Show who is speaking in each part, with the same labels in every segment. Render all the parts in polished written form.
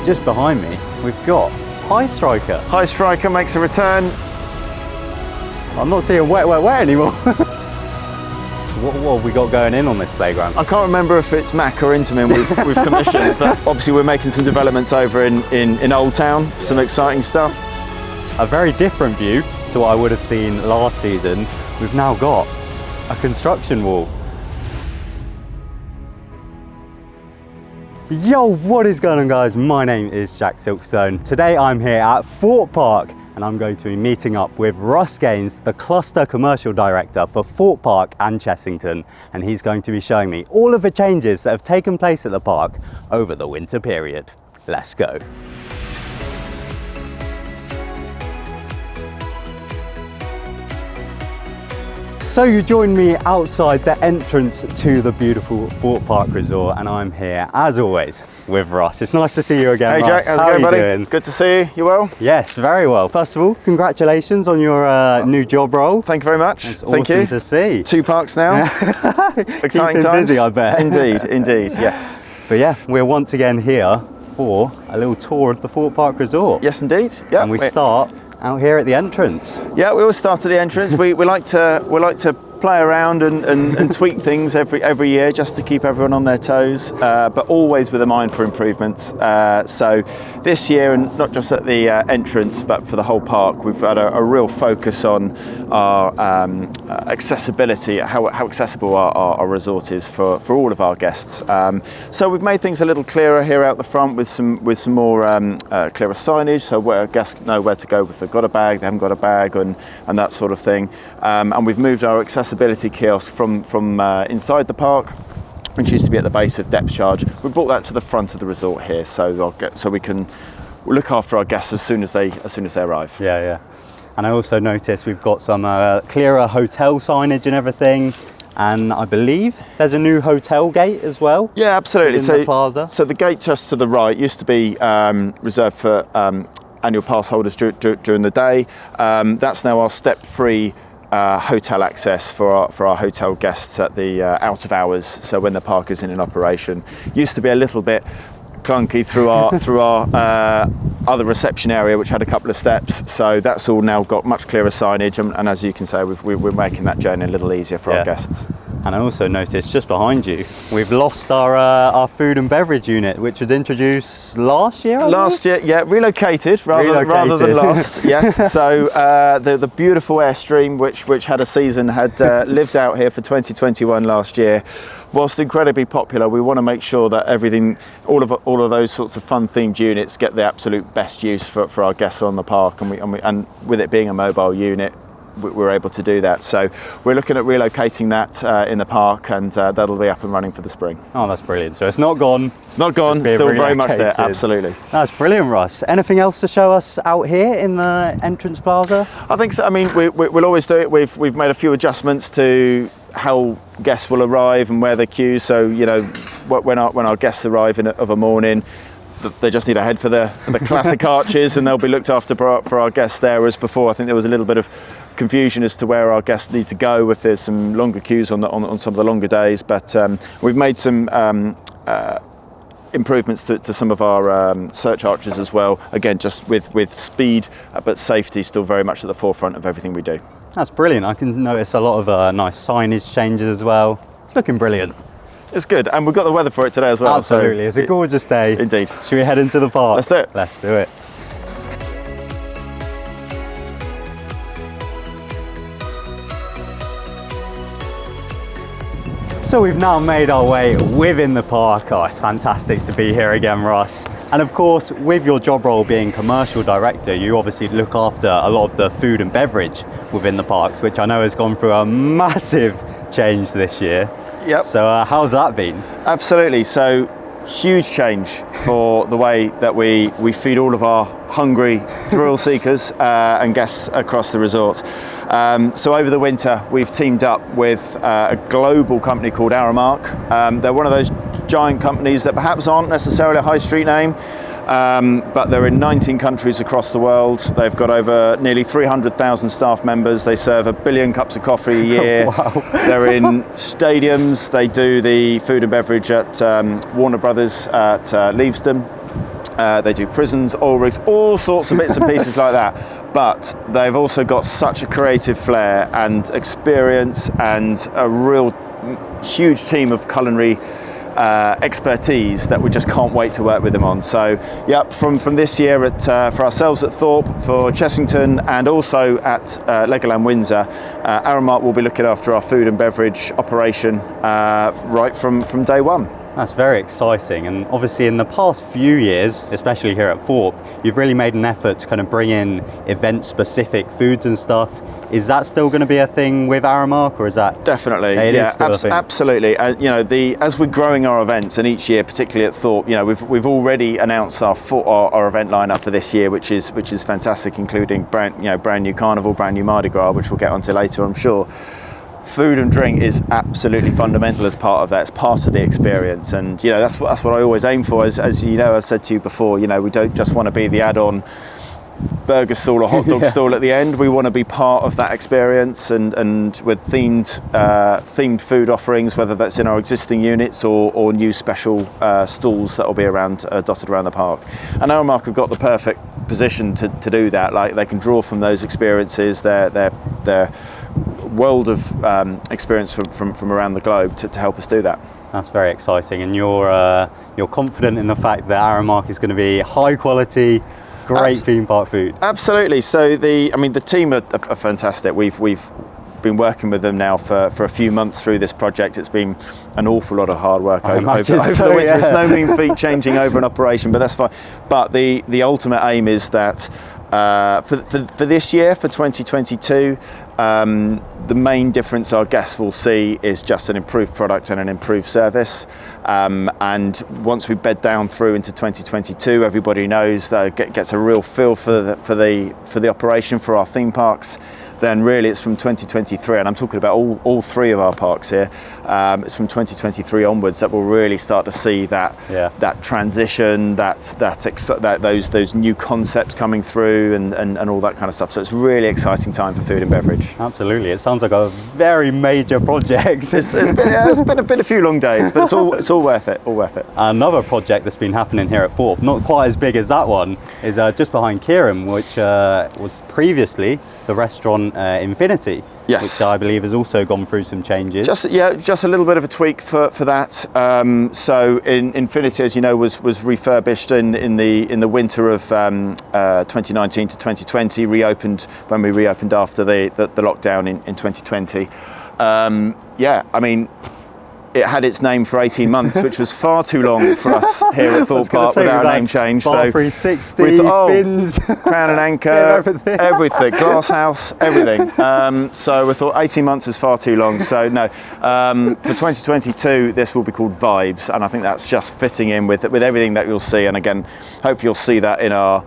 Speaker 1: just behind me, we've got Highstriker.
Speaker 2: Highstriker makes a return.
Speaker 1: I'm not seeing wet anymore. What have we got going in on this playground?
Speaker 2: I can't remember if it's Mac or Intamin we've commissioned, but obviously we're making some developments over in Old Town, some exciting stuff.
Speaker 1: A very different view to what I would have seen last season. We've now got a construction wall. Yo, what is going on, guys? My name is TheJackSilkstone. Today I'm here at Thorpe Park and I'm going to be meeting up with Russ Gaines, the Cluster Commercial Director for Thorpe Park and Chessington, and he's going to be showing me all of the changes that have taken place at the park over the winter period. Let's go. So you joined me outside the entrance to the beautiful Thorpe Park Resort, and I'm here, as always, with Russ. It's nice to see you again,
Speaker 2: Hey
Speaker 1: Russ.
Speaker 2: Jack, how's it going, buddy? Doing? Good to see you. You well?
Speaker 1: Yes, very well. First of all, congratulations on your new job role.
Speaker 2: Thank you very much.
Speaker 1: It's awesome to see.
Speaker 2: 2 parks now. Exciting times.
Speaker 1: Busy, I bet.
Speaker 2: Indeed, yes.
Speaker 1: But yeah, we're once again here for a little tour of the Thorpe Park Resort.
Speaker 2: Yes, indeed. Yeah.
Speaker 1: And we start out here at the entrance.
Speaker 2: Yeah, we always start at the entrance. we like to play around and tweak things every year just to keep everyone on their toes, but always with a mind for improvements. So this year, and not just at the entrance, but for the whole park, we've had a real focus on our accessibility, how accessible our resort is for all of our guests. So we've made things a little clearer here out the front with some more clearer signage, so where guests know where to go if they've got a bag, they haven't got a bag, and that sort of thing. And we've moved our accessibility kiosk from inside the park, which used to be at the base of depth charge. We brought that to the front of the resort here, so we can look after our guests as soon as they arrive.
Speaker 1: Yeah. And I also noticed we've got some clearer hotel signage and everything. And I believe there's a new hotel gate as well.
Speaker 2: Yeah, absolutely.
Speaker 1: In the plaza.
Speaker 2: So the gate just to the right used to be reserved for annual pass holders during the day. That's now our step-free hotel access for our hotel guests at the out of hours. So when the park is in operation, used to be a little bit clunky through our other reception area, which had a couple of steps. So that's all now got much clearer signage, and as you can say, we're making that journey a little easier for our guests. And I also noticed just behind you, we've lost our food and beverage unit, which was introduced last year. Last year, yeah, relocated rather than lost. Yes. So the beautiful Airstream, which had a season, had lived out here for 2021 last year. Whilst incredibly popular, we want to make sure that all of those sorts of fun themed units get the absolute best use for our guests on the park, and with it being a mobile unit, we're able to do that. So we're looking at relocating that in the park, and that'll be up and running for the spring. Oh, that's brilliant. So it's not gone. It's not gone. Still very much there. Absolutely. That's brilliant, Russ. Anything else to show us out here in the entrance plaza? I think so. I mean, we'll always do it. We've made a few adjustments to how guests will arrive and where they queue. So when our guests arrive of a morning, they just need to head for the classic arches, and they'll be looked after for our guests there. As before, I think there was a little bit of confusion as to where our guests need to go if there's some longer queues on some of the longer days. But we've made some improvements to some of our search arches as well. Again, just with speed, but safety still very much at the forefront of everything we do. That's brilliant. I can notice a lot of nice signage changes as well. It's looking brilliant. It's good, and we've got the weather for it today as well. Absolutely, it's a gorgeous day. Indeed. Should we head into the park? Let's do it. Let's do it. So we've now made our way within the park. Oh, it's fantastic to be here again, Russ. And of course, with your job role being commercial director, you obviously look after a lot of the food and beverage within the parks, which I know has gone through a massive change this year. Yep. So how's that been? Absolutely. So huge change for the way that we feed all of our hungry thrill seekers and guests across the resort. So over the winter, we've teamed up with a global company called Aramark. They're one of those giant companies that perhaps aren't necessarily a high street name, but they're in 19 countries across the world. They've got over nearly 300,000 staff members. They serve 1 billion cups of coffee a year. Wow. They're in stadiums. They do the food and beverage at Warner Brothers at Leavesden. They do prisons, oil rigs, all sorts of bits and pieces like that. But they've also got such a creative flair and experience and a real huge team of culinary expertise that we just can't wait to work with them on. So yep, from this year for ourselves at Thorpe, for Chessington, and also at Legoland Windsor, Aramark will be looking after our food and beverage operation right from day one.
Speaker 1: That's very exciting, and obviously in the past few years, especially here at Thorpe, you've really made an effort to kind of bring in event-specific foods and stuff. Is that still going to be a thing with Aramark, or is that
Speaker 2: definitely?
Speaker 1: It
Speaker 2: yeah,
Speaker 1: is still a thing?
Speaker 2: Absolutely. You know, as we're growing our events, and each year, particularly at Thorpe, you know, we've already announced our event lineup for this year, which is fantastic, including brand new Carnival, brand new Mardi Gras, which we'll get onto later, I'm sure. Food and drink is absolutely fundamental as part of that. It's part of the experience, and you know that's what I always aim for. As you know, I've said to you before, you know, we don't just want to be the add-on burger stall or hot dog stall at the end. We want to be part of that experience, and with themed food offerings, whether that's in our existing units or new special stalls that will be around dotted around the park. And Aramark have got the perfect position to do that. Like, they can draw from those experiences, their world of experience from around the globe to help us do that.
Speaker 1: That's very exciting, and you're confident in the fact that Aramark is going to be high quality, great theme park food. Absolutely.
Speaker 2: So the team are fantastic. We've been working with them now for a few months through this project. It's been an awful lot of hard work over the winter. It's no mean feat changing over an operation, but that's fine. But the ultimate aim is that for this year, for 2022, the main difference our guests will see is just an improved product and an improved service. And once we bed down through into 2022, everybody knows gets a real feel for the operation for our theme parks. Then really it's from 2023, and I'm talking about all three of our parks here. It's from 2023 onwards that we'll really start to see that transition, those new concepts coming through, and all that kind of stuff. So it's a really exciting time for food and beverage.
Speaker 1: Absolutely, it sounds like a very major project.
Speaker 2: It's been a few long days, but it's all worth it. All worth it.
Speaker 1: Another project that's been happening here at Thorpe, not quite as big as that one, is just behind Kieran, which was previously the restaurant Infinity,
Speaker 2: yes,
Speaker 1: which I believe has also gone through some changes. Just
Speaker 2: a little bit of a tweak for that. So Infinity, as you know, was refurbished in the winter of 2019 to 2020. Reopened when we reopened after the lockdown in 2020. I mean, it had its name for 18 months, which was far too long for us here at Thorpe Park without a name change.
Speaker 1: Bar 360, fins,
Speaker 2: crown and anchor, everything, glass house, everything. So we thought 18 months is far too long. So no, for 2022, this will be called Vibes, and I think that's just fitting in with everything that you'll see. And again, hopefully you'll see that in our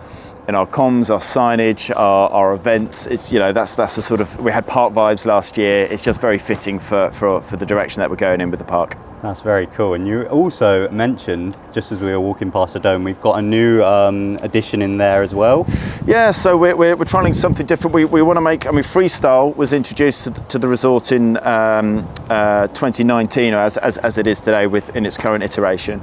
Speaker 2: comms, our signage, our events. It's, you know, that's the sort of, we had park vibes last year. It's just very fitting for the direction that we're going in with the park.
Speaker 1: That's very cool. And you also mentioned, just as we were walking past the dome, we've got a new addition in there as well.
Speaker 2: Yeah, so we're trying something different. We want to make, Freestyle was introduced to the resort in 2019, as it is today in its current iteration.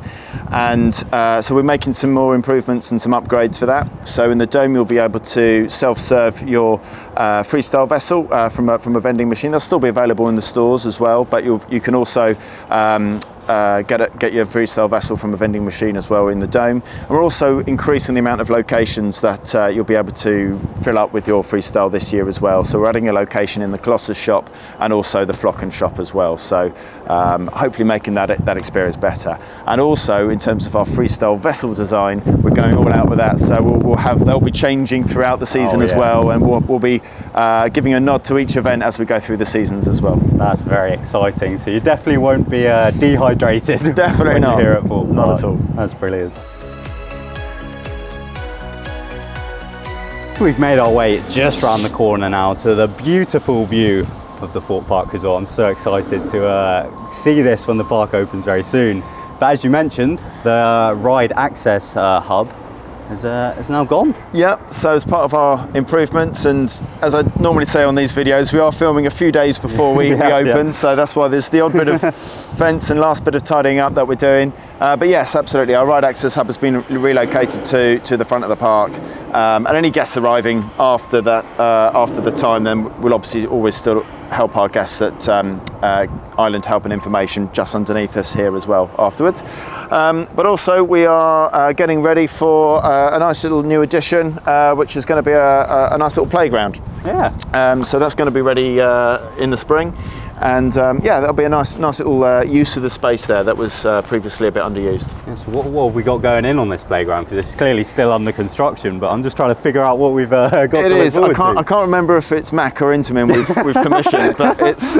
Speaker 2: And so we're making some more improvements and some upgrades for that. So in the dome, you'll be able to self-serve your Freestyle vessel from a vending machine. They'll still be available in the stores as well, but you can also get your Freestyle vessel from a vending machine as well in the dome. And we're also increasing the amount of locations that you'll be able to fill up with your Freestyle this year as well. So we're adding a location in the Colossus shop and also the Flocken shop as well. So hopefully making that experience better. And also in terms of our Freestyle vessel design, we're going all out with that. So they'll be changing throughout the season as well, and we'll be giving a nod to each event as we go through the seasons as well.
Speaker 1: That's very exciting. So you definitely won't be dehydrated.
Speaker 2: Definitely
Speaker 1: when
Speaker 2: not.
Speaker 1: You're here at Thorpe.
Speaker 2: Not at all.
Speaker 1: That's brilliant. We've made our way just around the corner now to the beautiful view of the Thorpe Park Resort. I'm so excited to see this when the park opens very soon. But as you mentioned, the ride access hub is now gone.
Speaker 2: Yeah, so as part of our improvements, and as I normally say on these videos, we are filming a few days before we open, so that's why there's the odd bit of fence and last bit of tidying up that we're doing. But yes, absolutely. Our ride access hub has been relocated to the front of the park, and any guests arriving after that, after the time, then we'll obviously always still help our guests at Island Help and Information just underneath us here as well afterwards. But also we are getting ready for a nice little new addition, which is going to be a nice little playground.
Speaker 1: Yeah.
Speaker 2: So that's going to be ready in the spring. And yeah, that'll be a nice little use of the space there that was previously a bit underused.
Speaker 1: Yeah, so what have we got going in on this playground? Because it's clearly still under construction, but I'm just trying to figure out what we've got to look forward to.
Speaker 2: I can't remember if it's Mac or Intamin we've commissioned, but it's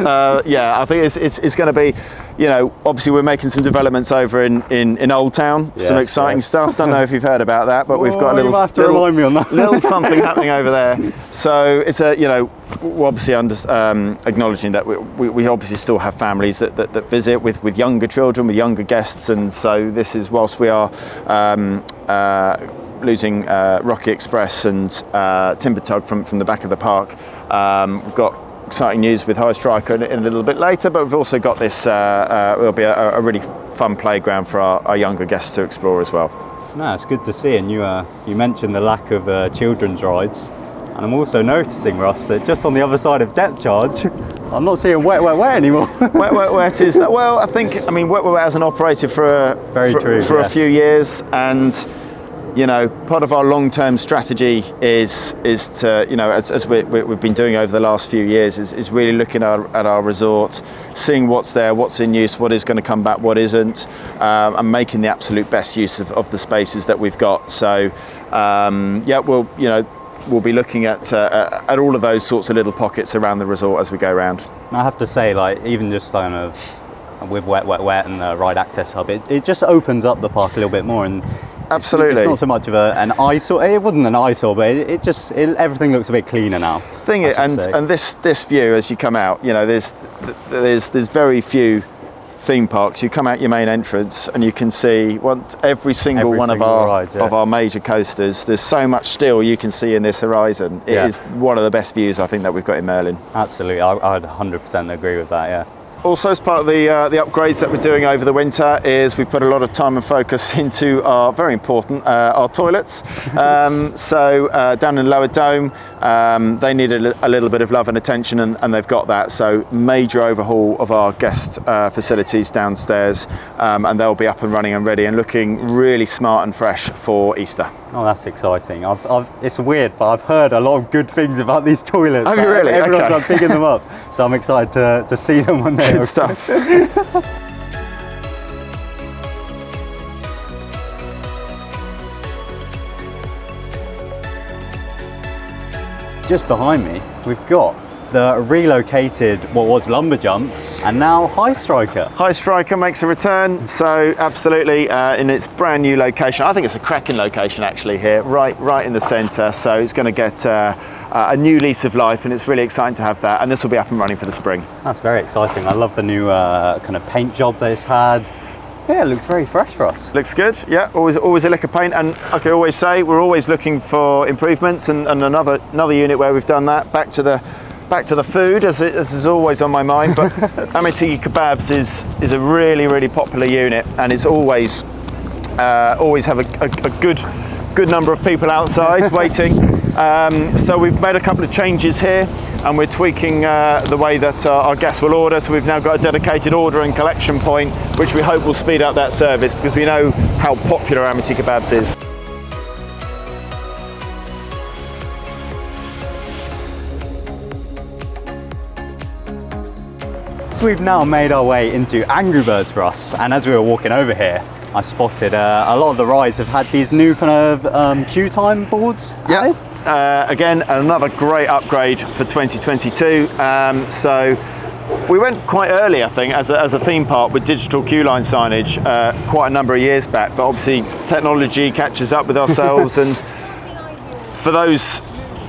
Speaker 2: yeah, I think it's going to be, you know, obviously we're making some developments over in Old Town, some exciting stuff. Don't know if you've heard about that, but we've got a little.
Speaker 1: You have to remind me on that.
Speaker 2: Little something happening over there. So it's a, you know, we're obviously acknowledging that we obviously still have families that visit with younger children, with younger guests, and so this is whilst we are losing Rocky Express and Timber Tug from the back of the park. We've got exciting news with Highstriker in a little bit later, but we've also got this, it'll be a really fun playground for our younger guests to explore as well.
Speaker 1: No, it's good to see, and you mentioned the lack of children's rides, and I'm also noticing, Russ, that just on the other side of depth charge, I'm not seeing wet anymore.
Speaker 2: Wet is that? Well, I mean, wet hasn't operated for a few years, and you know, part of our long-term strategy is to, you know, as we've been doing over the last few years, is really looking at our resort, seeing what's there, what's in use, what is going to come back, what isn't, and making the absolute best use of the spaces that we've got. So, yeah, we'll be looking at all of those sorts of little pockets around the resort as we go around.
Speaker 1: I have to say, like, even just kind of with wet and the ride access hub, it just opens up the park a little bit more. And
Speaker 2: absolutely,
Speaker 1: it's not so much of an eyesore. It wasn't an eyesore, but everything looks a bit cleaner now.
Speaker 2: And this view as you come out, you know, there's very few theme parks. You come out your main entrance and you can see every single one of our major coasters. There's so much still you can see in this horizon. It is one of the best views I think that we've got in Merlin.
Speaker 1: Absolutely, I'd 100% agree with that. Yeah.
Speaker 2: Also, as part of the upgrades that we're doing over the winter, is we've put a lot of time and focus into our, very important, our toilets. So down in Lower Dome, they needed a little bit of love and attention, and they've got that. So major overhaul of our guest facilities downstairs, and they'll be up and running and ready and looking really smart and fresh for Easter.
Speaker 1: Oh, that's exciting. It's weird, but I've heard a lot of good things about these toilets.
Speaker 2: Oh, really?
Speaker 1: Everyone's like picking them up, so I'm excited to see them when they're
Speaker 2: good stuff.
Speaker 1: Just behind me, we've got the relocated, what was Lumber Jump, and now Highstriker.
Speaker 2: Highstriker makes a return, so absolutely in its brand new location. I think it's a cracking location actually here, right in the centre. So it's going to get a new lease of life, and it's really exciting to have that. And this will be up and running for the spring.
Speaker 1: That's very exciting. I love the new kind of paint job that it's had. Yeah, it looks very fresh for us.
Speaker 2: Looks good, yeah, always a lick of paint, and I can always say we're always looking for improvements, and another unit where we've done that. Back to the food, as is always on my mind, but Amity Kebabs is a really popular unit, and it's always have a good number of people outside waiting. So we've made a couple of changes here, and we're tweaking the way that our guests will order. So we've now got a dedicated order and collection point, which we hope will speed up that service, because we know how popular Amity Kebabs is.
Speaker 1: So we've now made our way into Angry Birds, Russ, and as we were walking over here, I spotted a lot of the rides have had these new kind of queue time boards added.
Speaker 2: Again, another great upgrade for 2022. So we went quite early, I think, as a theme park with digital queue line signage quite a number of years back, but obviously technology catches up with ourselves, and for those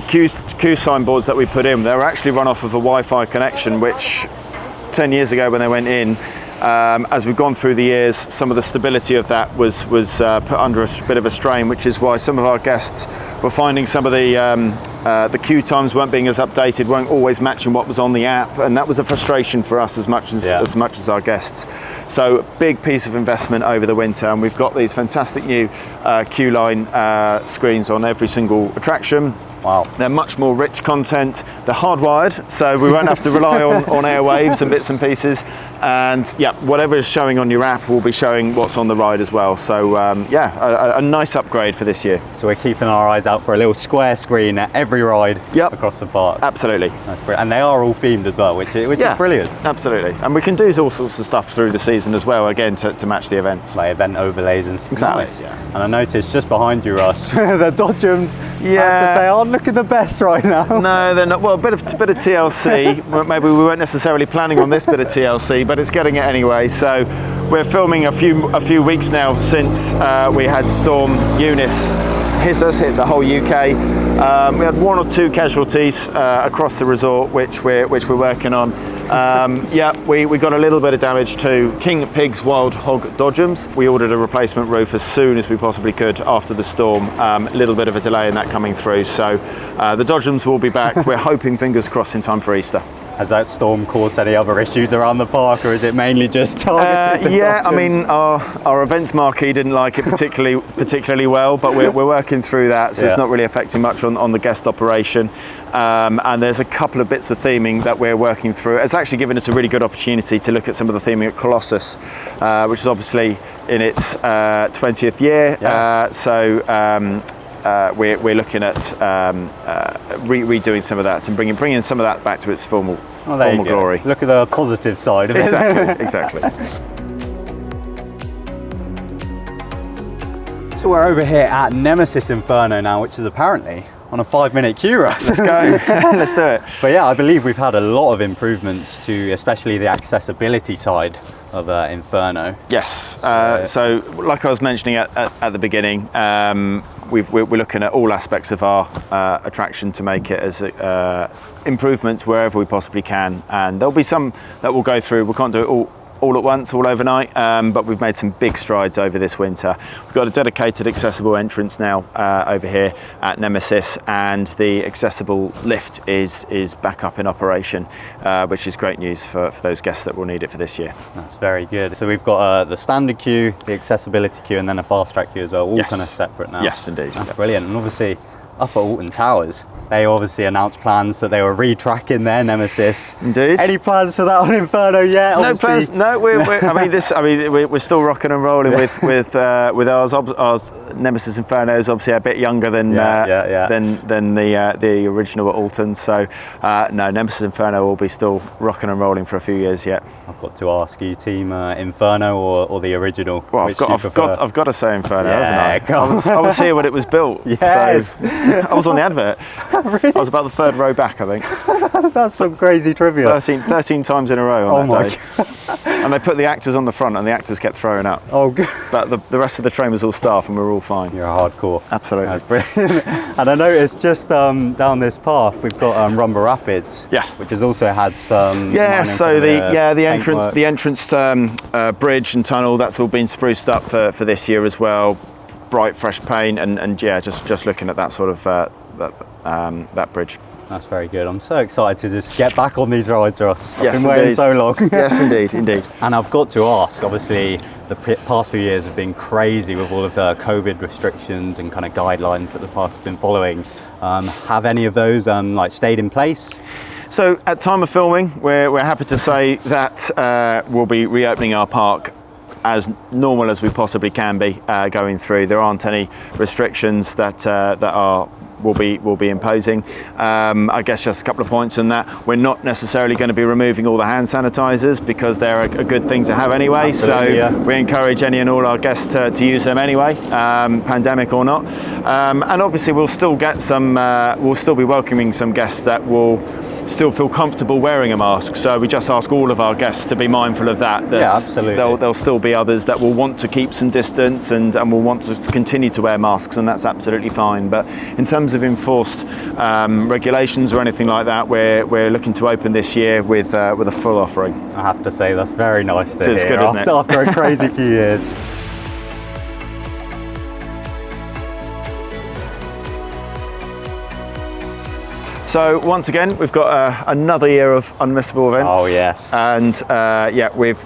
Speaker 2: queue sign boards that we put in, they were actually run off of a Wi-Fi connection, which 10 years ago when they went in, As we've gone through the years, some of the stability of that was put under a bit of a strain, which is why some of our guests were finding some of the queue times weren't being as updated, weren't always matching what was on the app, and that was a frustration for us as much as our guests. So big piece of investment over the winter, and we've got these fantastic new queue line screens on every single attraction.
Speaker 1: Wow.
Speaker 2: They're much more rich content. They're hardwired, so we won't have to rely on airwaves and bits and pieces. And yeah, whatever is showing on your app will be showing what's on the ride as well. So a nice upgrade for this year.
Speaker 1: So we're keeping our eyes out for a little square screen at every ride across the park.
Speaker 2: Absolutely.
Speaker 1: That's brilliant. And they are all themed as well, which is brilliant.
Speaker 2: Absolutely. And we can do all sorts of stuff through the season as well, again, to match the events.
Speaker 1: Like event overlays and stuff.
Speaker 2: Exactly.
Speaker 1: Nice. Yeah. And I noticed just behind you, Russ, the Dodgems, I have to say, aren't looking the best right now.
Speaker 2: No, they're not. Well, a bit of TLC. Maybe we weren't necessarily planning on this bit of TLC, but it's getting it anyway. So we're filming a few weeks now since we had Storm Eunice hit the whole UK. We had 1 or 2 casualties across the resort, which we're working on. We got a little bit of damage to King Pig's Wild Hog Dodgems. We ordered a replacement roof as soon as we possibly could after the storm. A little bit of a delay in that coming through. So the Dodgems will be back. We're hoping, fingers crossed, in time for Easter.
Speaker 1: Has that storm caused any other issues around the park, or is it mainly just targeted?
Speaker 2: I mean, our events marquee didn't like it particularly well, but we're working through that, so it's not really affecting much on the guest operation. And there's a couple of bits of theming that we're working through. It's actually given us a really good opportunity to look at some of the theming at Colossus, which is obviously in its 20th year. We're looking at redoing some of that and bringing some of that back to its formal glory.
Speaker 1: Look at the positive side of it.
Speaker 2: Exactly.
Speaker 1: So we're over here at Nemesis Inferno now, which is apparently on a 5-minute queue, Russ.
Speaker 2: Let's go. Let's do it.
Speaker 1: But yeah, I believe we've had a lot of improvements to especially the accessibility side of Inferno.
Speaker 2: Yes. So like I was mentioning at the beginning, we're looking at all aspects of our attraction to make it as improvements wherever we possibly can. And there'll be some that we'll go through. We can't do it all at once, all overnight, but we've made some big strides over this winter. We've got a dedicated accessible entrance now over here at Nemesis, and the accessible lift is back up in operation, which is great news for those guests that will need it for this year.
Speaker 1: That's very good. So we've got the standard queue, the accessibility queue, and then a fast track queue as well, all kind of separate now.
Speaker 2: Yes, indeed.
Speaker 1: That's brilliant. And obviously up at Alton Towers, they obviously announced plans that they were retracking their Nemesis.
Speaker 2: Indeed.
Speaker 1: Any plans for that on Inferno yet?
Speaker 2: No plans. No, we're still rocking and rolling with ours. Our Nemesis Inferno is obviously a bit younger than the original at Alton. So no, Nemesis Inferno will be still rocking and rolling for a few years yet.
Speaker 1: I've got to ask you, team Inferno or the original?
Speaker 2: Well, I've got to say Inferno, haven't I? I was here when it was built.
Speaker 1: Yes.
Speaker 2: So I was on the advert. Really? I was about the 3rd row back, I think.
Speaker 1: That's some crazy trivia.
Speaker 2: 13 times in a row on that day.
Speaker 1: God.
Speaker 2: And they put the actors on the front, and the actors kept throwing up.
Speaker 1: Oh, good.
Speaker 2: But the rest of the train was all staff, and we were all fine.
Speaker 1: You're a hardcore.
Speaker 2: Absolutely.
Speaker 1: That's brilliant. And I noticed just down this path we've got Rumble Rapids.
Speaker 2: Yeah.
Speaker 1: Which has also had some.
Speaker 2: Yeah. So the entrance bridge and tunnel, that's all been spruced up for this year as well. Bright, fresh paint, and just looking at that sort of that bridge.
Speaker 1: That's very good. I'm so excited to just get back on these rides, Russ.
Speaker 2: Yes,
Speaker 1: I've been waiting so long.
Speaker 2: Yes, indeed.
Speaker 1: And I've got to ask, obviously, the past few years have been crazy with all of the COVID restrictions and kind of guidelines that the park has been following. Have any of those stayed in place?
Speaker 2: So at time of filming, we're happy to say that we'll be reopening our park as normal as we possibly can be going through. There aren't any restrictions that will be imposing. I guess just a couple of points on that. We're not necessarily going to be removing all the hand sanitizers because they're a good thing to have anyway. Absolutely, so we encourage any and all our guests to use them anyway, pandemic or not. And obviously we'll still get some. We'll still be welcoming some guests that will still feel comfortable wearing a mask. So we just ask all of our guests to be mindful of that.
Speaker 1: Yeah, absolutely.
Speaker 2: There'll still be others that will want to keep some distance and will want to continue to wear masks, and that's absolutely fine. But in terms terms of enforced regulations or anything like that, we're looking to open this year with a full offering.
Speaker 1: I have to say that's very nice to
Speaker 2: It's
Speaker 1: hear
Speaker 2: good, isn't it?
Speaker 1: after a crazy few years.
Speaker 2: So once again, we've got another year of unmissable events.
Speaker 1: Oh yes.
Speaker 2: And yeah, we've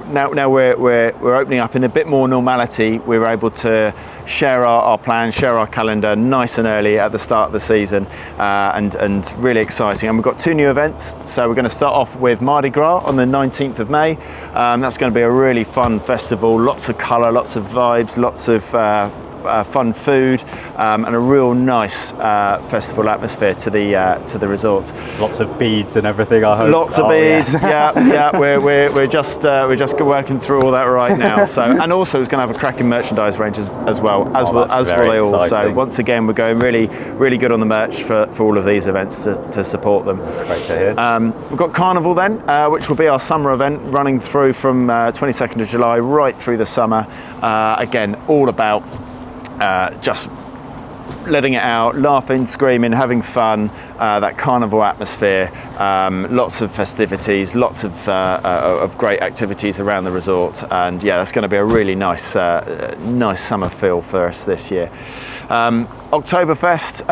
Speaker 2: now we're opening up in a bit more normality. We were able to share our plans, share our calendar nice and early at the start of the season, and really exciting. And we've got 2 new events. So we're going to start off with Mardi Gras on the 19th of May. That's going to be a really fun festival, lots of colour, lots of vibes, lots of fun food, and a real nice festival atmosphere to the resort.
Speaker 1: Lots of beads and everything, I hope.
Speaker 2: Lots of beads. Yeah. We're just working through all that right now. So, and also it's going to have a cracking merchandise range as well, as will they all.
Speaker 1: Exciting.
Speaker 2: So once again, we're going really good on the merch for all of these events to support them.
Speaker 1: That's great to hear.
Speaker 2: We've got Carnival then, which will be our summer event running through from 22nd of July right through the summer. Again, all about just letting it out, laughing, screaming, having fun, that carnival atmosphere, lots of festivities, lots of great activities around the resort, and yeah, that's going to be a really nice summer feel for us this year. Oktoberfest,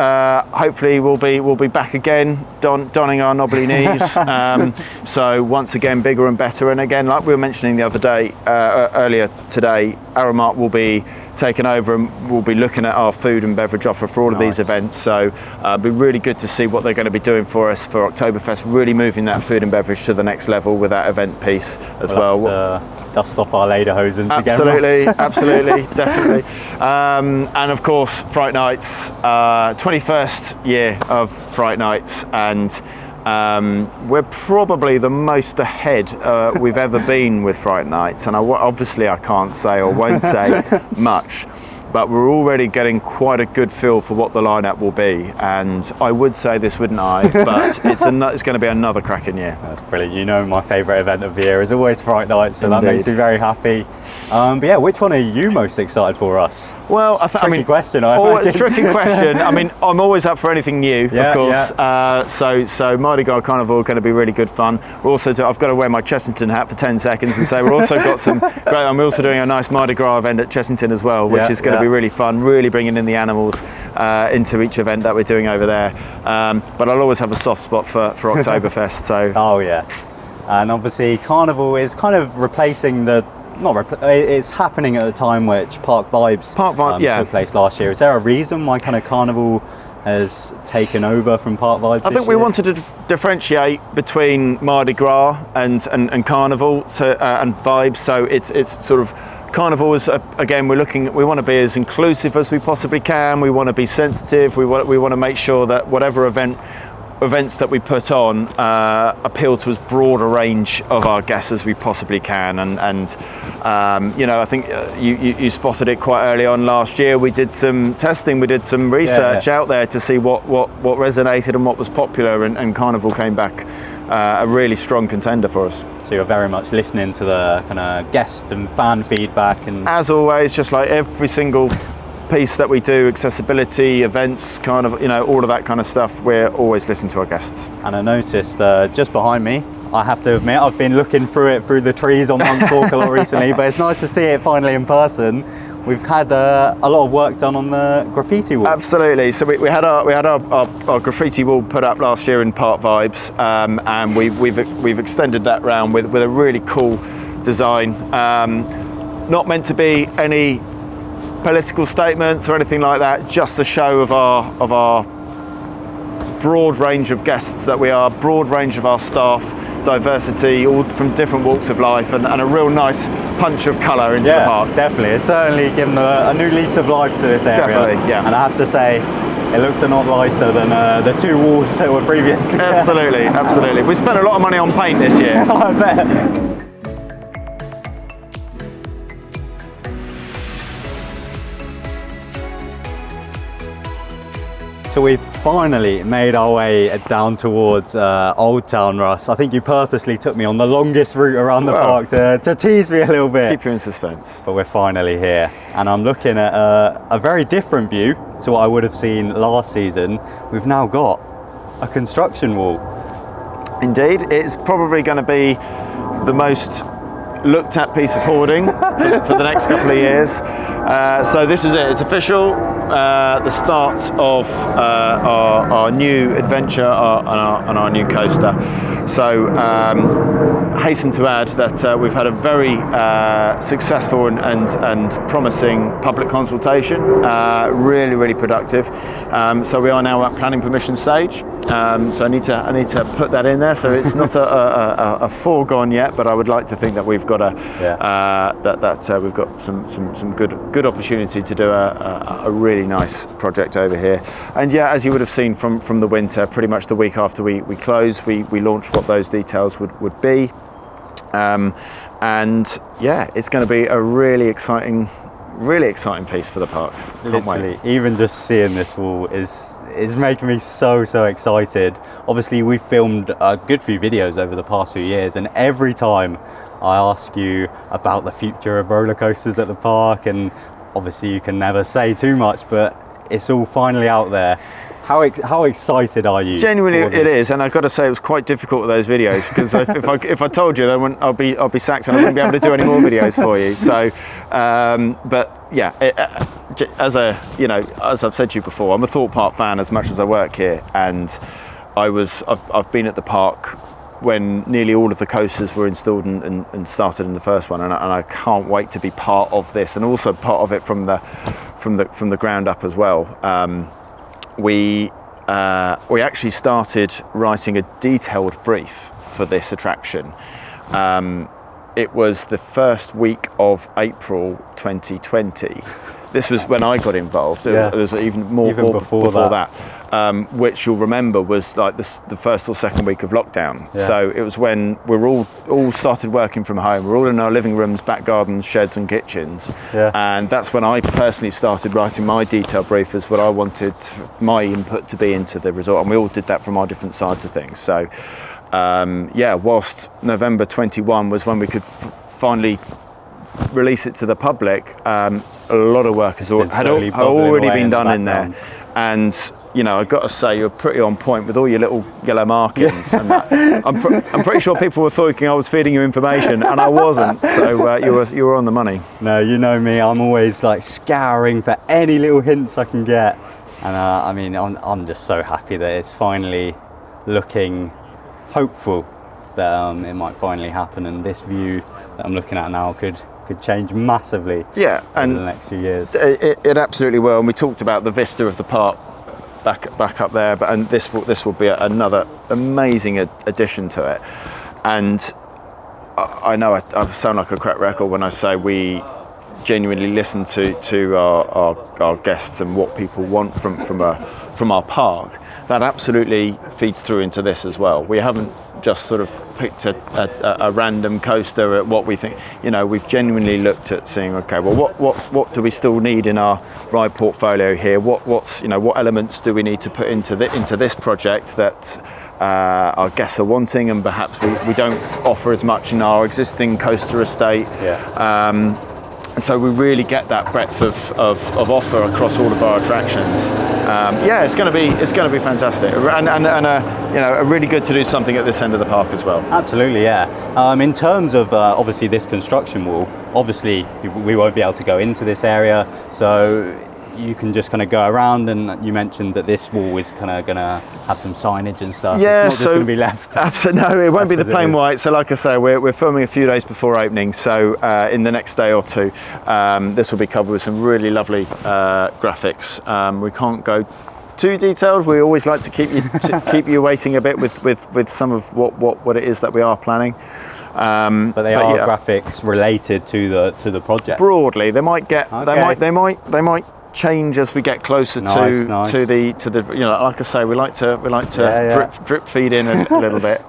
Speaker 2: hopefully we'll be back again, donning our knobbly knees. So once again, bigger and better, and again, like we were mentioning the other day, earlier today, Aramark will be taken over and we'll be looking at our food and beverage offer for all of these events. So it'll be really good to see what they're going to be doing for us for Oktoberfest, really moving that food and beverage to the next level with that event piece as well.
Speaker 1: Have to dust off our lederhosen
Speaker 2: again. Absolutely, definitely. And of course, Fright Nights, 21st year of Fright Nights, and we're probably the most ahead we've ever been with Fright Nights, and obviously I can't say or won't say much, but we're already getting quite a good feel for what the lineup will be, and I would say this, wouldn't I, but it's going to be another cracking year.
Speaker 1: That's brilliant. You know, my favourite event of the year is always Fright Night, so
Speaker 2: Indeed.
Speaker 1: That makes me very happy. But yeah, which one are you most excited for, Russ?
Speaker 2: Well, tricky
Speaker 1: question, I imagine.
Speaker 2: Tricky question. I mean, I'm always up for anything new, of course.
Speaker 1: Yeah.
Speaker 2: So Mardi Gras Carnival going to be really good fun. We're also I've got to wear my Chessington hat for 10 seconds, and so we're also got some great. I'm also doing a nice Mardi Gras event at Chessington as well, which is going to be really fun. Really bringing in the animals into each event that we're doing over there. But I'll always have a soft spot for Oktoberfest. So.
Speaker 1: Oh yes, and obviously Carnival is kind of replacing it's happening at a time which Park Vibes took place last year. Is there a reason why kind of Carnival has taken over from Park Vibes?
Speaker 2: I think we wanted to differentiate between Mardi Gras and Carnival and Vibes. So it's sort of Carnival is again. We want to be as inclusive as we possibly can. We want to be sensitive. We want to make sure that whatever events that we put on appeal to as broad a range of our guests as we possibly can, and you know, I think you spotted it quite early on last year. We did some testing, we did some research out there to see what resonated and what was popular, and Carnival came back a really strong contender for us.
Speaker 1: So you're very much listening to the kind of guest and fan feedback, and
Speaker 2: as always, just like every single piece that we do, accessibility, events, kind of, you know, all of that kind of stuff, we're always listening to our guests.
Speaker 1: And I noticed just behind me, I have to admit, I've been looking through the trees on Monk Talk a lot recently, but it's nice to see it finally in person. We've had a lot of work done on the graffiti wall.
Speaker 2: Absolutely. So we had our graffiti wall put up last year in Park Vibes, and we've extended that round with a really cool design. Not meant to be any political statements or anything like that, just a show of our broad range of guests that we are, broad range of our staff, diversity, all from different walks of life, and a real nice punch of colour into the park.
Speaker 1: Definitely, it's certainly given a new lease of life to this area.
Speaker 2: Definitely, yeah.
Speaker 1: And I have to say, it looks a lot nicer than the 2 walls that were previously.
Speaker 2: Absolutely. We spent a lot of money on paint this year.
Speaker 1: I bet. So we've finally made our way down towards Old Town, Russ. I think you purposely took me on the longest route around the park to tease me a little bit.
Speaker 2: Keep you in suspense.
Speaker 1: But we're finally here, and I'm looking at a very different view to what I would have seen last season. We've now got a construction wall.
Speaker 2: Indeed, it's probably going to be the most looked at piece of hoarding for the next couple of years. So this is it, it's official, the start of our new adventure on our new coaster. So hasten to add that we've had a very successful and promising public consultation, really productive. So we are now at planning permission stage. So I need to put that in there. So it's not a foregone yet, but I would like to think that we've got we've got some good opportunity to do a really nice project over here. And yeah, as you would have seen from the winter, pretty much the week after we closed, we launched what those details would be. And yeah, it's going to be a really exciting piece for the park.
Speaker 1: Literally, even just seeing this wall is making me so excited. Obviously, we've filmed a good few videos over the past few years, and every time I ask you about the future of roller coasters at the park, and obviously you can never say too much, but it's all finally out there. How excited are you?
Speaker 2: Genuinely, it is, and I've got to say it was quite difficult with those videos, because if I told you, then I'll be sacked and I wouldn't be able to do any more videos for you. So, but yeah, as I've said to you before, I'm a Thorpe Park fan as much as I work here, and I've been at the park when nearly all of the coasters were installed and started in the first one, and I can't wait to be part of this, and also part of it from the ground up as well. We actually started writing a detailed brief for this attraction. It was the first week of April 2020. This was when I got involved. It was even before that. Which you'll remember was like the first or second week of lockdown. Yeah. So it was when we're all started working from home. We're all in our living rooms, back gardens, sheds and kitchens. Yeah. And that's when I personally started writing my detailed brief as what I wanted my input to be into the resort. And we all did that from our different sides of things. So whilst November 21 was when we could finally release it to the public, a lot of work had already been done in there. And I've got to say, you're pretty on point with all your little yellow markings. And I'm pretty sure people were thinking I was feeding you information, and I wasn't. So you were on the money.
Speaker 1: No, you know me. I'm always like scouring for any little hints I can get. And I'm just so happy that it's finally looking hopeful that it might finally happen, and this view that I'm looking at now could change massively.
Speaker 2: Yeah,
Speaker 1: over the next few years.
Speaker 2: It absolutely will. And we talked about the vista of the park back up there, and this will be another amazing addition to it. And I know I sound like a crack record when I say we genuinely listen to our guests and what people want from our park. That absolutely feeds through into this as well. We haven't just sort of picked a random coaster at what we think. We've genuinely looked at seeing, okay, well, what do we still need in our ride portfolio here? What elements do we need to put into this project that our guests are wanting, and perhaps we don't offer as much in our existing coaster estate. Yeah. So we really get that breadth of offer across all of our attractions. It's going to be fantastic, and a really good to do something at this end of the park as well.
Speaker 1: Absolutely, yeah. In terms of obviously this construction wall, obviously we won't be able to go into this area, so you can just kind of go around, and you mentioned that this wall is kind of going to have some signage and stuff.
Speaker 2: Yeah,
Speaker 1: it's not just going to be left.
Speaker 2: Absolutely, no, it won't be the plain white. So like I say, we're filming a few days before opening, so in the next day or two, this will be covered with some really lovely graphics. We can't go too detailed. We always like to keep you waiting a bit with some of what it is that we are planning.
Speaker 1: But they are graphics related to the project.
Speaker 2: Broadly, they might they might change as we get closer to the like I say, we like to drip feed in a little bit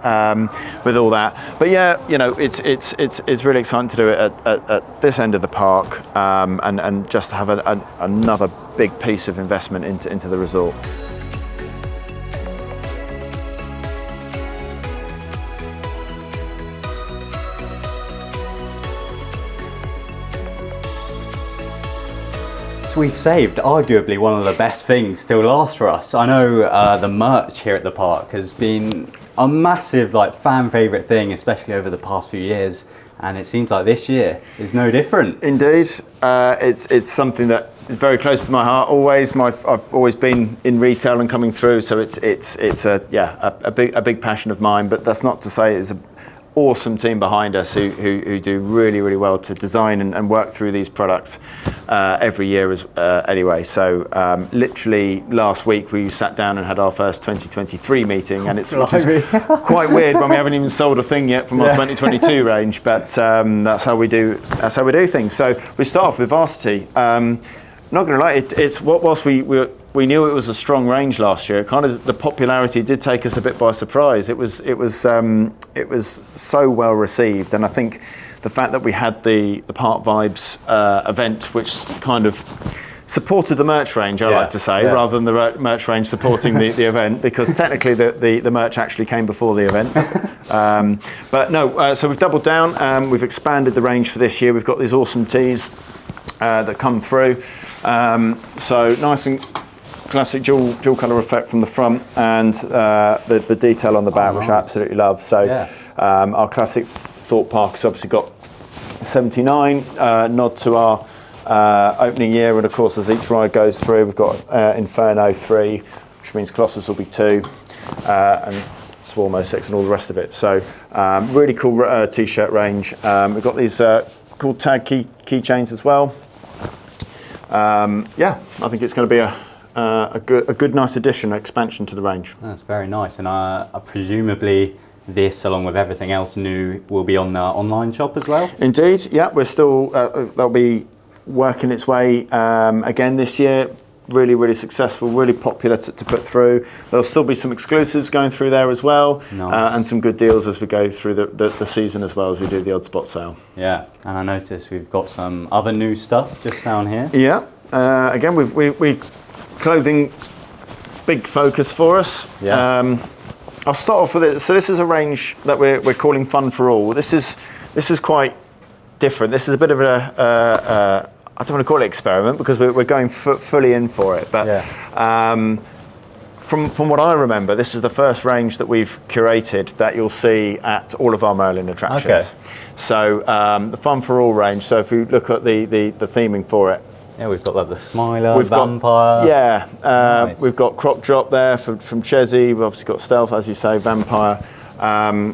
Speaker 2: with all that. But it's really exciting to do it at this end of the park, and just have another big piece of investment into the resort.
Speaker 1: Russ, we've saved arguably one of the best things to last for us. I know the merch here at the park has been a massive fan favourite thing, especially over the past few years. And it seems like this year is no different.
Speaker 2: Indeed, it's something that is very close to my heart. I've always been in retail and coming through, so it's a big passion of mine. But that's not to say there's an awesome team behind us who do really well to design and work through these products every year anyway. So literally last week we sat down and had our first 2023 meeting, and which is quite weird when we haven't even sold a thing yet from our 2022 range. But that's how we do things. So we start off with Varsity. Not going to lie, it's whilst we knew it was a strong range last year, kind of the popularity did take us a bit by surprise. It was so well received, and I think the fact that we had the Park Vibes event, which kind of supported the merch range, I like to say, rather than the merch range supporting the event, because technically the merch actually came before the event. But no, so we've doubled down. We've expanded the range for this year. We've got these awesome tees that come through. So nice and classic dual colour effect from the front, and the detail on the back, which I absolutely love. So our classic Thorpe Park has obviously got 79, nod to our opening year, and of course as each ride goes through, we've got Inferno 3, which means Colossus will be 2, and Swarmo 6, and all the rest of it. So really cool t-shirt range. We've got these cool tag keychains as well. I think it's going to be a good nice addition, expansion to the range.
Speaker 1: That's very nice, and presumably this, along with everything else new, will be on the online shop as well?
Speaker 2: Indeed, yeah, we're still, that'll be working its way again this year. Really successful, really popular to put through. There'll still be some exclusives going through there as well, and some good deals as we go through the season, as well as we do the odd spot sale.
Speaker 1: Yeah, and I noticed we've got some other new stuff just down here.
Speaker 2: Yeah, again, we've clothing, big focus for us.
Speaker 1: Yeah.
Speaker 2: I'll start off with it. So this is a range that we're calling Fun for All. This is quite different. This is a bit of I don't want to call it experiment, because we're going fully in for it. But from what I remember, this is the first range that we've curated that you'll see at all of our Merlin attractions. Okay. So the Fun for All range. So if you look at the theming for it.
Speaker 1: Yeah, we've got the Smiler, Vampire.
Speaker 2: Nice. We've got Croc Drop there from Chesy. We've obviously got Stealth, as you say, Vampire.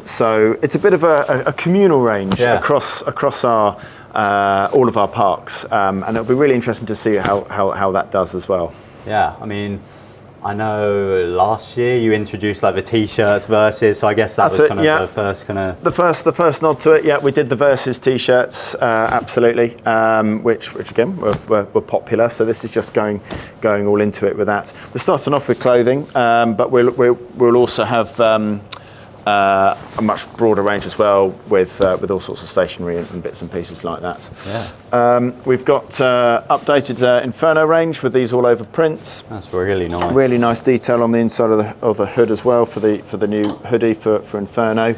Speaker 2: So it's a bit of a communal range across our all of our parks, and it'll be really interesting to see how that does as well.
Speaker 1: Yeah, I mean, I know last year you introduced the t-shirts versus, so I guess that was kind of the first kind of... The first nod to it, yeah, we did the versus t-shirts, absolutely, which again were popular, so this is just going all into it with that. We're starting off with clothing, but we'll also have a much broader range as well, with all sorts of stationery and bits and pieces like that. Yeah.
Speaker 2: We've got updated Inferno range with these all over prints.
Speaker 1: That's really nice.
Speaker 2: Really nice detail on the inside of the hood as well for the new hoodie for Inferno.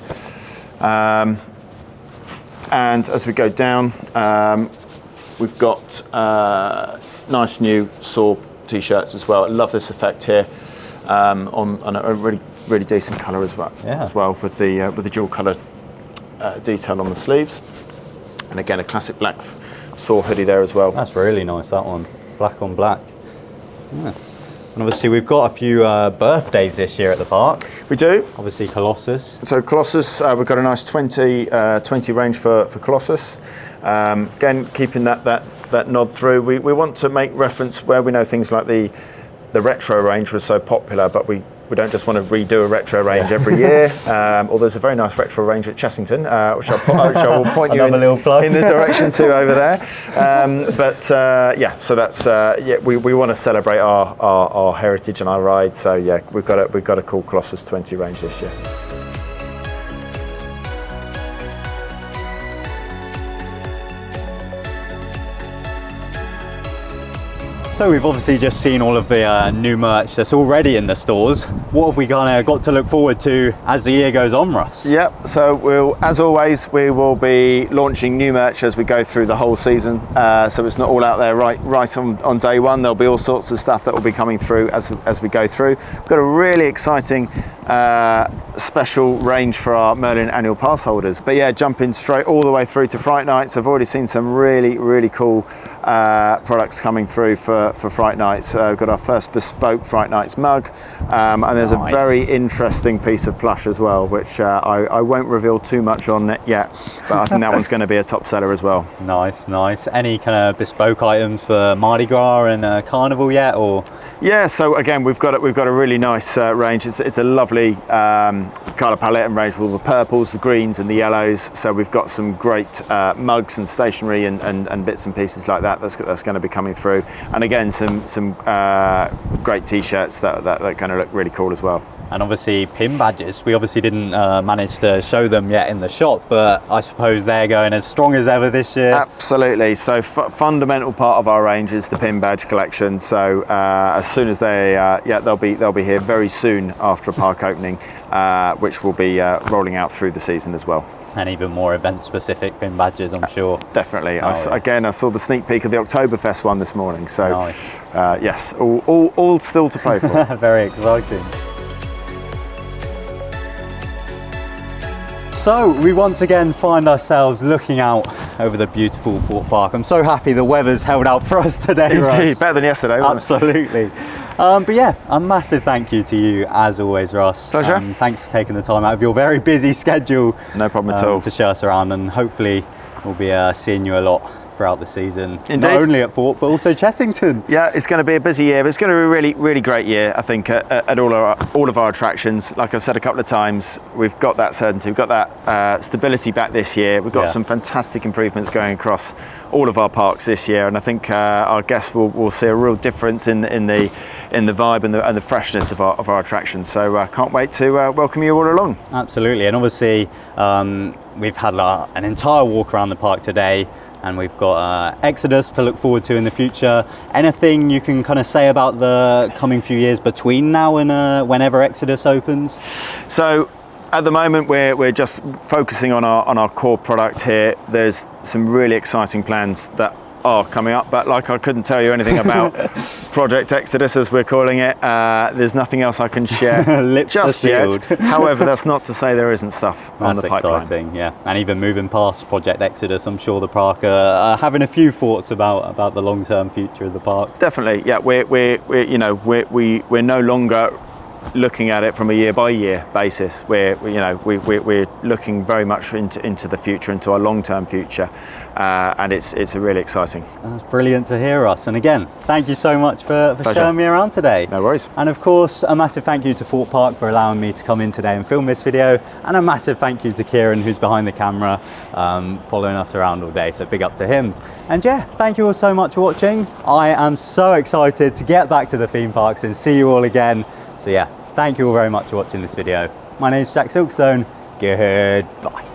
Speaker 2: And as we go down, we've got nice new Saw t-shirts as well. I love this effect here on a really decent colour as well.
Speaker 1: Yeah.
Speaker 2: As well with the dual colour detail on the sleeves, and again a classic black Saw hoodie there as well.
Speaker 1: That's really nice, that one, black on black. Yeah. And obviously we've got a few birthdays this year at the park.
Speaker 2: We do.
Speaker 1: Obviously Colossus.
Speaker 2: So Colossus, we've got a nice 20 range for Colossus. Again, keeping that nod through. We want to make reference where we know things like the retro range was so popular, but we don't just want to redo a retro range every year. Although there's a very nice retro range at Chessington, which I will point you in the direction to over there. So that's we want to celebrate our heritage and our ride. So yeah, we've got a cool Colossus 20 range this year.
Speaker 1: So we've obviously just seen all of the new merch that's already in the stores. What have we kind of got to look forward to as the year goes on, Russ?
Speaker 2: Yep, so as always, we will be launching new merch as we go through the whole season. So it's not all out there right on day one. There'll be all sorts of stuff that will be coming through as we go through. We've got a really exciting special range for our Merlin Annual Pass holders. But yeah, jumping straight all the way through to Fright Nights. I've already seen some really cool products coming through for Fright Nights. We've got our first bespoke Fright Nights mug, and there's a very interesting piece of plush as well, which I won't reveal too much on it yet, but I think that one's going to be a top seller as well.
Speaker 1: Nice. Any kind of bespoke items for Mardi Gras and Carnival yet, or?
Speaker 2: Yeah, so again, we've got a really nice range. It's a lovely colour palette and range with all the purples, the greens and the yellows. So we've got some great mugs and stationery and bits and pieces like that that's going to be coming through. And again, some great t-shirts that are going to look really cool as well.
Speaker 1: And obviously pin badges, we obviously didn't manage to show them yet in the shop, but I suppose they're going as strong as ever this year.
Speaker 2: Absolutely. So fundamental part of our range is the pin badge collection. So as soon as they'll be here very soon after a park opening, which will be rolling out through the season as well.
Speaker 1: And even more event-specific pin badges, I'm sure.
Speaker 2: Definitely. Again, I saw the sneak peek of the Oktoberfest one this morning. So nice. Yes, all still to play for.
Speaker 1: Very exciting. So we once again find ourselves looking out over the beautiful Thorpe Park. I'm so happy the weather's held out for us today,
Speaker 2: Indeed,
Speaker 1: Russ.
Speaker 2: better than yesterday, wasn't
Speaker 1: Absolutely. But yeah, a massive thank you to you as always, Russ.
Speaker 2: Pleasure.
Speaker 1: Thanks for taking the time out of your very busy schedule.
Speaker 2: No problem at all.
Speaker 1: To show us around, and hopefully we'll be seeing you a lot throughout the season.
Speaker 2: Indeed.
Speaker 1: Not only at Thorpe, but also Chessington.
Speaker 2: Yeah, it's going to be a busy year, but it's going to be a really great year, I think, at all of our attractions. Like I've said a couple of times, we've got that certainty, we've got that stability back this year. We've got some fantastic improvements going across all of our parks this year, and I think our guests will see a real difference in the vibe and the freshness of our attractions. So I can't wait to welcome you all along.
Speaker 1: Absolutely, and obviously we've had an entire walk around the park today, and we've got Exodus to look forward to in the future. Anything you can kind of say about the coming few years between now and whenever Exodus opens?
Speaker 2: So at the moment we're just focusing on our core product here. There's some really exciting plans that are coming up, but like I couldn't tell you anything about Project Exodus, as we're calling it. There's nothing else I can share
Speaker 1: Lips
Speaker 2: just
Speaker 1: yet.
Speaker 2: However, that's not to say there isn't stuff on the pipeline.
Speaker 1: That's exciting, yeah. And even moving past Project Exodus, I'm sure the park are having a few thoughts about the long-term future of the park.
Speaker 2: Definitely, yeah. We're no longer looking at it from a year-by-year basis. We're looking very much into the future, into our long-term future, and it's really exciting.
Speaker 1: That's brilliant to hear, Russ. And again, thank you so much for showing me around today.
Speaker 2: No worries.
Speaker 1: And of course, a massive thank you to Thorpe Park for allowing me to come in today and film this video, and a massive thank you to Kieran, who's behind the camera, following us around all day. So big up to him. And yeah, thank you all so much for watching. I am so excited to get back to the theme parks and see you all again. So yeah, thank you all very much for watching this video. My name is TheJackSilkstone. Goodbye.